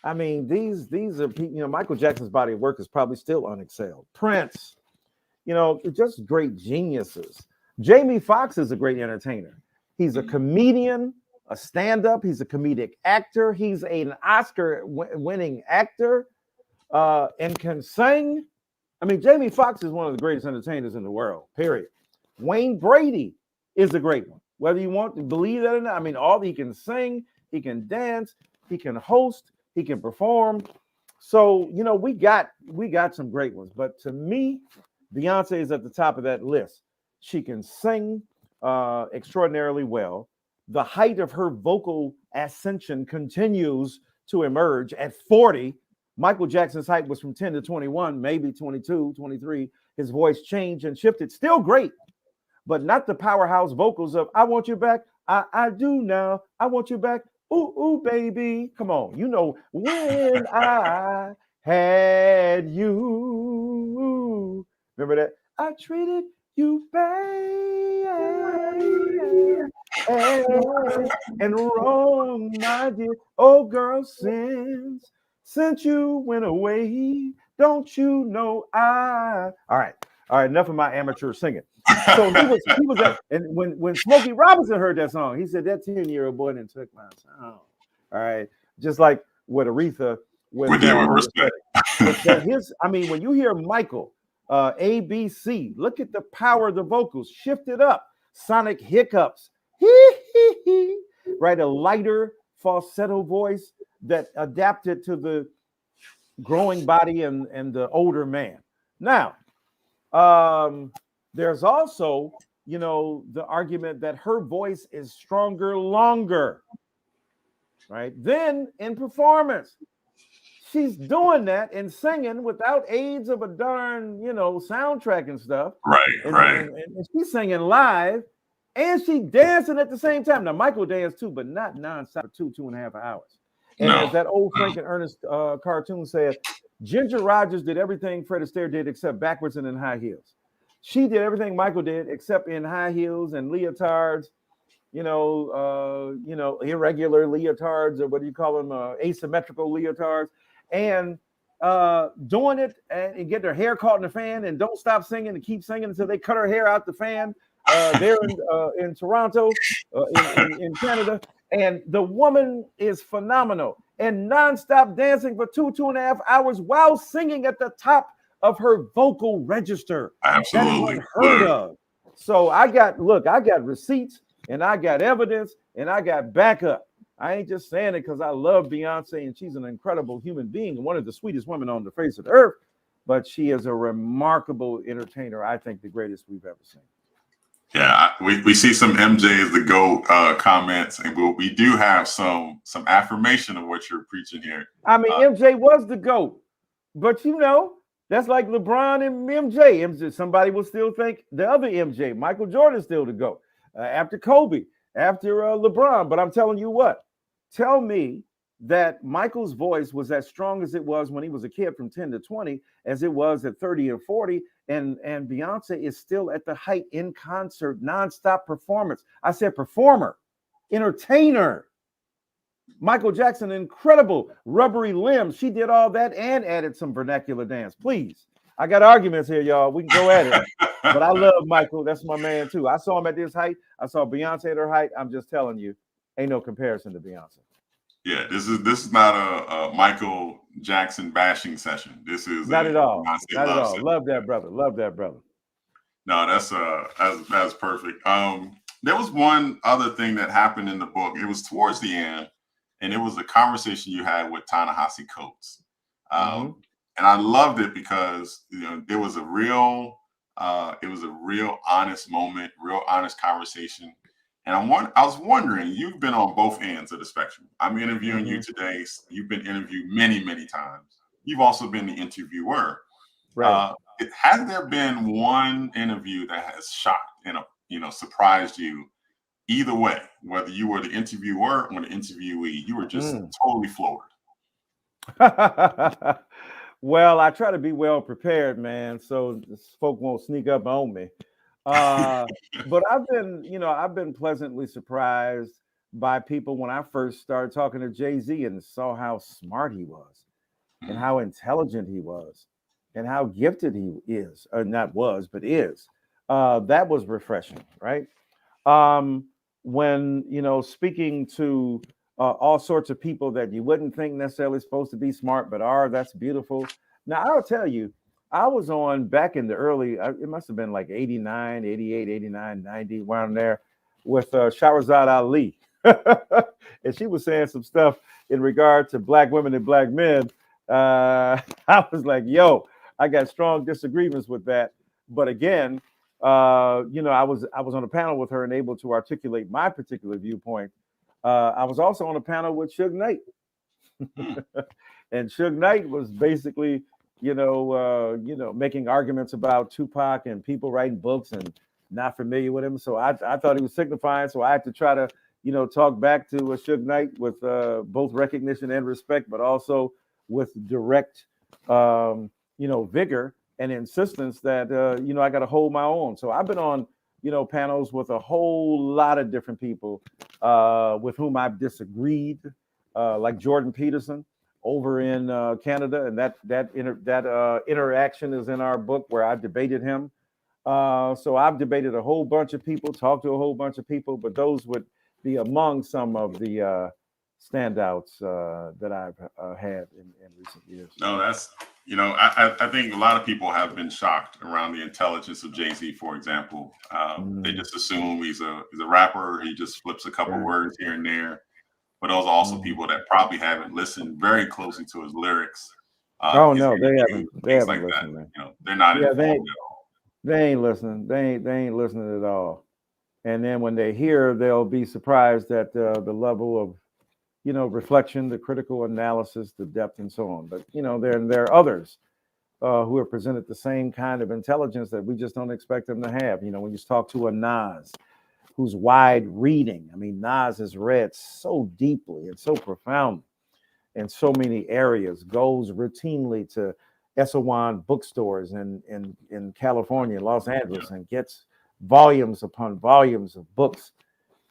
I mean, these are Michael Jackson's body of work is probably still unexcelled. Prince, just great geniuses. Jamie Foxx is a great entertainer. He's a comedian, a stand-up, he's a comedic actor, he's an Oscar winning actor, and can sing. I mean, Jamie Foxx is one of the greatest entertainers in the world, period. Wayne Brady is a great one, whether you want to believe that or not. I mean, he can sing, he can dance, he can host, he can perform. So, we got some great ones. But to me, Beyonce is at the top of that list. She can sing extraordinarily well. The height of her vocal ascension continues to emerge at 40. Michael Jackson's height was from 10 to 21, maybe 22, 23. His voice changed and shifted. Still great, but not the powerhouse vocals of I Want You Back. I do now. I want you back. Ooh, ooh, baby. Come on. When I had you. Remember that? I treated you bad and wrong, my dear. Oh, girl, since you went away, don't you know all right, enough of my amateur singing. So he was at, and when Smokey Robinson heard that song, he said that 10-year-old boy didn't took my song. All right, just like with Aretha, when you hear Michael, ABC, look at the power of the vocals, shifted up, sonic hiccups, right, a lighter falsetto voice that adapted to the growing body and the older man. Now, there's also, the argument that her voice is stronger, longer, right? Then in performance, she's doing that and singing without aids of a darn, soundtrack and stuff. Right. And she's singing live and she dancing at the same time. Now, Michael danced too, but not nonstop for 2.5 hours. And as that old Frank and Ernest cartoon said, Ginger Rogers did everything Fred Astaire did except backwards and in high heels. She did everything Michael did except in high heels and leotards, irregular leotards, or what do you call them, asymmetrical leotards, and doing it and get their hair caught in the fan and don't stop singing and keep singing until they cut her hair out the fan. There in Toronto, in Canada. And the woman is phenomenal and nonstop dancing for 2.5 hours while singing at the top of her vocal register. Absolutely. That is unheard of. So I got receipts and I got evidence and I got backup. I ain't just saying it because I love Beyonce and she's an incredible human being and one of the sweetest women on the face of the earth, but she is a remarkable entertainer. I think the greatest we've ever seen. Yeah, we see some MJ is the GOAT comments, and we do have some affirmation of what you're preaching here. I mean, MJ was the GOAT, but that's like LeBron and MJ. Somebody will still think the other MJ, Michael Jordan, still the GOAT after Kobe, after LeBron. But I'm telling you what, tell me that Michael's voice was as strong as it was when he was a kid from 10 to 20, as it was at 30 and 40. And Beyonce is still at the height in concert, nonstop performance. I said performer, entertainer. Michael Jackson, incredible rubbery limbs. She did all that and added some vernacular dance. Please. I got arguments here, y'all. We can go at it. But I love Michael. That's my man, too. I saw him at this height. I saw Beyonce at her height. I'm just telling you, ain't no comparison to Beyonce. Yeah, this is not a Michael Jackson bashing session. This is not at all. Not at all. Love that brother. Love that brother. No, that's perfect. There was one other thing that happened in the book. It was towards the end, and it was a conversation you had with Ta-Nehisi Coates. And I loved it because there was a real honest moment, real honest conversation. And I was wondering, you've been on both ends of the spectrum. I'm interviewing you today. You've been interviewed many, many times. You've also been the interviewer. Right. Has there been one interview that has shocked and surprised you either way, whether you were the interviewer or the interviewee? You were just totally floored. Well, I try to be well prepared, man, so folk won't sneak up on me. Uh, but I've been pleasantly surprised by people when I first started talking to Jay-Z and saw how smart he was and Mm, how intelligent he was and how gifted he is, or not was, but is. That was refreshing, right? um, when speaking to all sorts of people that you wouldn't think necessarily supposed to be smart but are. That's beautiful. Now I'll tell you, I was on back in the early, it must have been like 89, 88, 89, 90, around there, with Shahrazad Ali. And she was saying some stuff in regard to black women and black men. I was like, yo, I got strong disagreements with that. But again, I was on a panel with her and able to articulate my particular viewpoint. I was also on a panel with Suge Knight, mm. and Suge Knight was basically, making arguments about Tupac and people writing books and not familiar with him. So I thought he was signifying. So I had to try to, talk back to Suge Knight with both recognition and respect, but also with direct, vigor and insistence that I got to hold my own. So I've been on panels with a whole lot of different people with whom I've disagreed, like Jordan Peterson over in Canada, and that interaction is in our book where I debated him. So I've debated a whole bunch of people, talked to a whole bunch of people, but those would be among some of the standouts that I've had in recent years. No, I think a lot of people have been shocked around the intelligence of Jay-Z, for example. They Mm, just assume he's a rapper. He just flips a couple right. words here and there. But those are also Mm. people that probably haven't listened very closely to his lyrics, Oh his no, they interviews, haven't. They things haven't like that. listened, man. They're not Yeah, informed at all. they ain't listening. They ain't listening at all. And then when they hear, they'll be surprised at the level of reflection, the critical analysis, the depth, and so on. But there are others who have presented the same kind of intelligence that we just don't expect them to have. When you talk to a Nas, who's wide reading. I mean, Nas has read so deeply and so profoundly in so many areas, goes routinely to Esselwan bookstores in California, Los Yeah. Angeles, and gets volumes upon volumes of books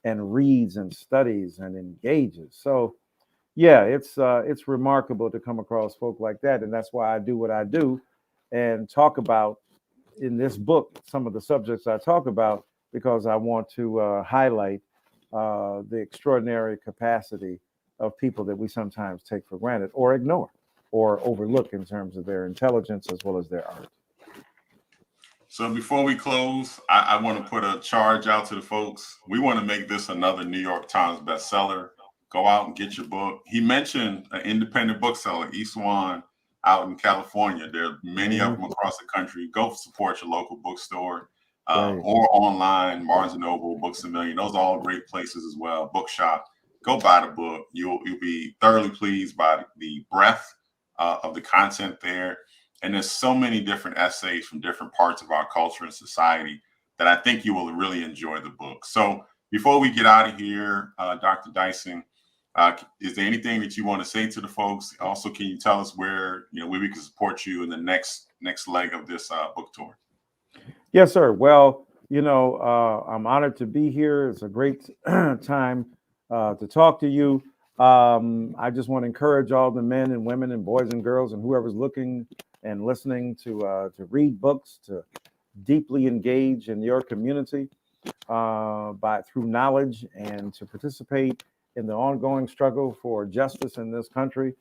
and reads and studies and engages. So yeah, it's remarkable to come across folk like that, and that's why I do what I do and talk about in this book some of the subjects I talk about because I want to highlight the extraordinary capacity of people that we sometimes take for granted or ignore or overlook in terms of their intelligence as well as their art. So before we close, I want to put a charge out to the folks. We want to make this another New York Times bestseller. Go out and get your book. He mentioned an independent bookseller, Eastwan, out in California. There are many of Mhm. them across the country. Go support your local bookstore Right. or online, Barnes and Noble, Books a Million. Those are all great places as well. Bookshop. Go buy the book. You'll be thoroughly pleased by the breadth of the content there, and there's so many different essays from different parts of our culture and society that I think you will really enjoy the book. So before we get out of here, Dr. Dyson, is there anything that you want to say to the folks? Also, can you tell us where we can support you in the next leg of this book tour? Yes, sir. Well, I'm honored to be here. It's a great time to talk to you. I just want to encourage all the men and women and boys and girls and whoever's looking and listening to read books, to deeply engage in your community by through knowledge, and to participate in the ongoing struggle for justice in this country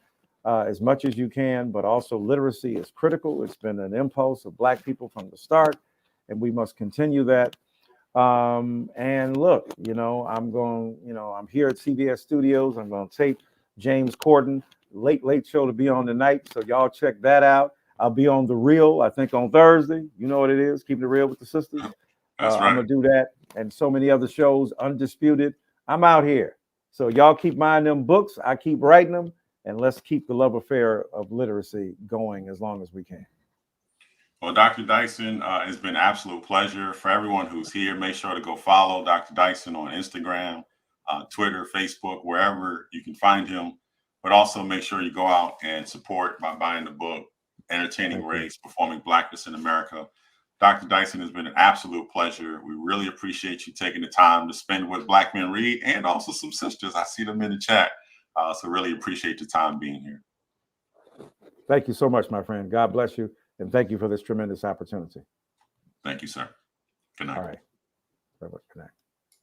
as much as you can. But also, literacy is critical. It's been an impulse of Black people from the start, and we must continue that. And look, I'm here at CBS Studios. I'm going to tape James Corden Late Late Show to be on tonight, so y'all check that out. I'll be on The Real, I think, on Thursday. You know what it is, keeping it real with the sisters. That's I'm right. gonna do that, and so many other shows. Undisputed. I'm out here, so y'all keep buying them books. I keep writing them, and let's keep the love affair of literacy going as long as we can. Well, Dr. Dyson, it's been an absolute pleasure. For everyone who's here, make sure to go follow Dr. Dyson on Instagram, Twitter, Facebook, wherever you can find him. But also make sure you go out and support by buying the book. entertaining Thank you. race, performing Blackness in America. Dr. Dyson, has been an absolute pleasure. We really appreciate you taking the time to spend with Black Men Read and also some sisters. I see them in the chat. So really appreciate your time being here. Thank you so much, my friend. God bless you. And thank you for this tremendous opportunity. Thank you, sir. Good night. All right. Good night.